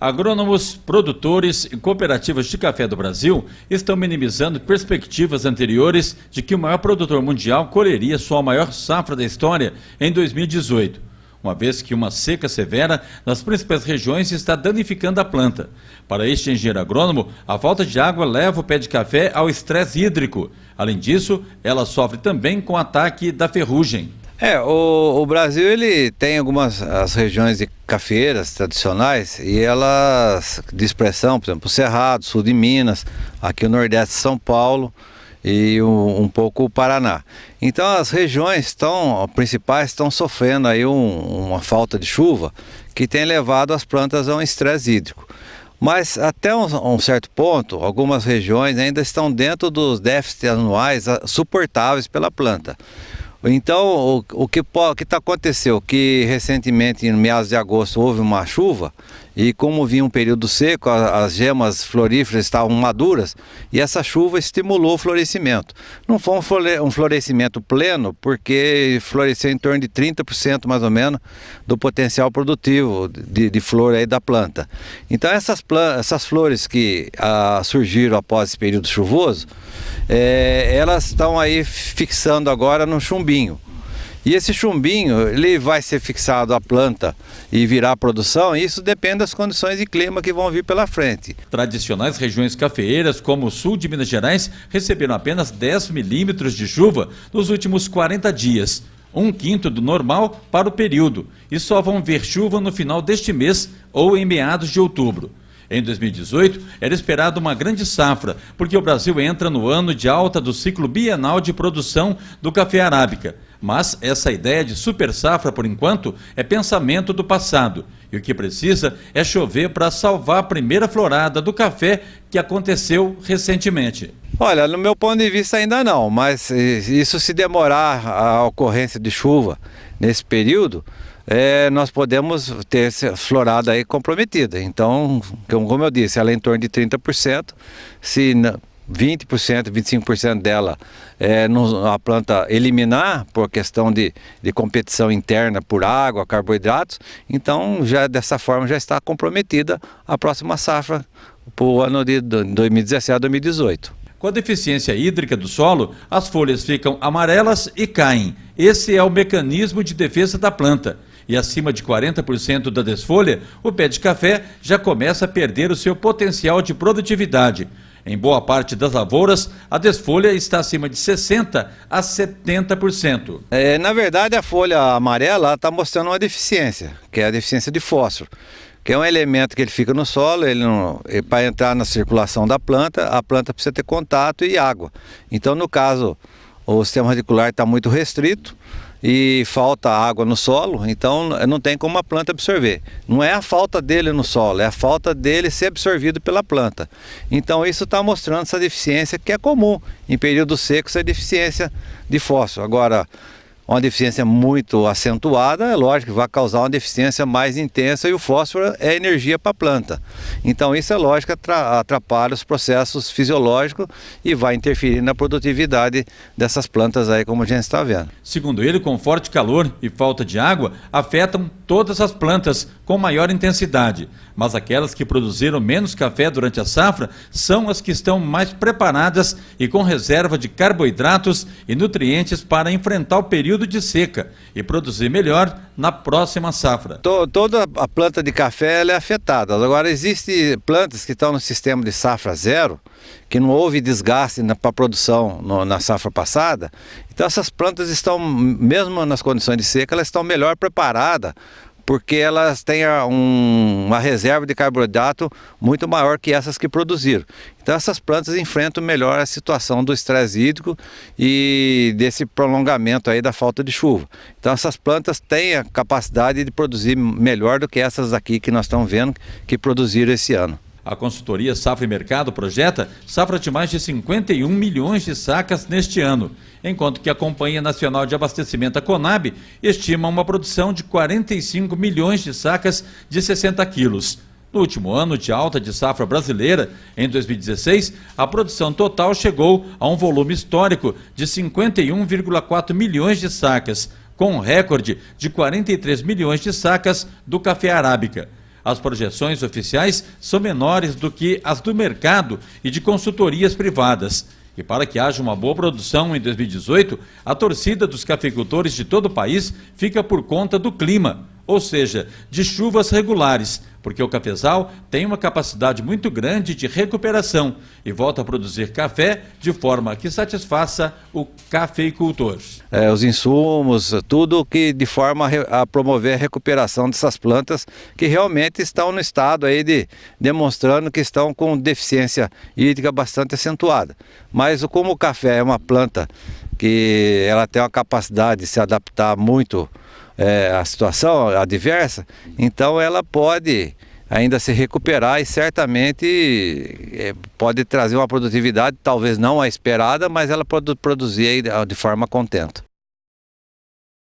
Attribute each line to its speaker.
Speaker 1: Agrônomos, produtores e cooperativas de café do Brasil estão minimizando perspectivas anteriores de que o maior produtor mundial colheria sua maior safra da história em 2018, uma vez que uma seca severa nas principais regiões está danificando a planta. Para este engenheiro agrônomo, a falta de água leva o pé de café ao estresse hídrico. Além disso, ela sofre também com o ataque da ferrugem.
Speaker 2: O Brasil ele tem algumas as regiões de cafeeiras tradicionais e elas de expressão, por exemplo, o Cerrado, sul de Minas, aqui o Nordeste de São Paulo e um pouco o Paraná. Então as regiões principais estão sofrendo aí uma falta de chuva que tem levado as plantas a um estresse hídrico. Mas até um certo ponto, algumas regiões ainda estão dentro dos déficits anuais suportáveis pela planta. Então, o que aconteceu? Que recentemente, em meados de agosto, houve uma chuva e como vinha um período seco, as gemas floríferas estavam maduras e essa chuva estimulou o florescimento. Não foi um florescimento pleno, porque floresceu em torno de 30% mais ou menos do potencial produtivo de flor aí da planta. Então, essas flores que surgiram após esse período chuvoso, elas estão aí fixando agora no chumbinho. E esse chumbinho, ele vai ser fixado à planta e virar produção, e isso depende das condições de clima que vão vir pela frente.
Speaker 1: Tradicionais regiões cafeeiras, como o sul de Minas Gerais, receberam apenas 10 milímetros de chuva nos últimos 40 dias, 1/5 do normal para o período, e só vão ver chuva no final deste mês ou em meados de outubro. Em 2018, era esperado uma grande safra, porque o Brasil entra no ano de alta do ciclo bienal de produção do café arábica. Mas essa ideia de super safra, por enquanto, é pensamento do passado. E o que precisa é chover para salvar a primeira florada do café que aconteceu recentemente.
Speaker 2: Olha, no meu ponto de vista ainda não, mas isso se demorar a ocorrência de chuva nesse período, nós podemos ter essa florada aí comprometida. Então, como eu disse, ela é em torno de 30%, se 20%, 25% dela a planta eliminar por questão de competição interna por água, carboidratos, então dessa forma já está comprometida a próxima safra para o ano de 2017 a 2018.
Speaker 1: Com a deficiência hídrica do solo, as folhas ficam amarelas e caem. Esse é o mecanismo de defesa da planta. E acima de 40% da desfolha, o pé de café já começa a perder o seu potencial de produtividade. Em boa parte das lavouras, a desfolha está acima de 60% a 70%.
Speaker 2: Na verdade, a folha amarela está mostrando uma deficiência, que é a deficiência de fósforo, que é um elemento que ele fica no solo, para entrar na circulação da planta, a planta precisa ter contato e água. Então, no caso, o sistema radicular está muito restrito e falta água no solo, então não tem como a planta absorver. Não é a falta dele no solo, é a falta dele ser absorvido pela planta. Então isso está mostrando essa deficiência que é comum em períodos secos, a deficiência de fósforo. Agora, uma deficiência muito acentuada, é lógico que vai causar uma deficiência mais intensa e o fósforo é energia para a planta. Então isso é lógico que atrapalha os processos fisiológicos e vai interferir na produtividade dessas plantas aí, como a gente está vendo.
Speaker 1: Segundo ele, com forte calor e falta de água, afetam todas as plantas com maior intensidade. Mas aquelas que produziram menos café durante a safra são as que estão mais preparadas e com reserva de carboidratos e nutrientes para enfrentar o período de seca e produzir melhor na próxima safra.
Speaker 2: Toda a planta de café ela é afetada. Agora, existem plantas que estão no sistema de safra zero, que não houve desgaste para a produção na safra passada. Então essas plantas estão, mesmo nas condições de seca, elas estão melhor preparadas, porque elas têm uma reserva de carboidrato muito maior que essas que produziram. Então essas plantas enfrentam melhor a situação do estresse hídrico e desse prolongamento aí da falta de chuva. Então essas plantas têm a capacidade de produzir melhor do que essas aqui que nós estamos vendo que produziram esse ano.
Speaker 1: A consultoria Safra e Mercado projeta safra de mais de 51 milhões de sacas neste ano, enquanto que a Companhia Nacional de Abastecimento, a Conab, estima uma produção de 45 milhões de sacas de 60 quilos. No último ano de alta de safra brasileira, em 2016, a produção total chegou a um volume histórico de 51,4 milhões de sacas, com um recorde de 43 milhões de sacas do café arábica. As projeções oficiais são menores do que as do mercado e de consultorias privadas. E para que haja uma boa produção em 2018, a torcida dos cafeicultores de todo o país fica por conta do clima, ou seja, de chuvas regulares, porque o cafezal tem uma capacidade muito grande de recuperação e volta a produzir café de forma que satisfaça o cafeicultor.
Speaker 2: Os insumos, tudo que de forma a promover a recuperação dessas plantas que realmente estão no estado aí demonstrando que estão com deficiência hídrica bastante acentuada. Mas como o café é uma planta que ela tem uma capacidade de se adaptar muito a situação adversa, então ela pode ainda se recuperar e certamente pode trazer uma produtividade, talvez não a esperada, mas ela pode produzir de forma contente.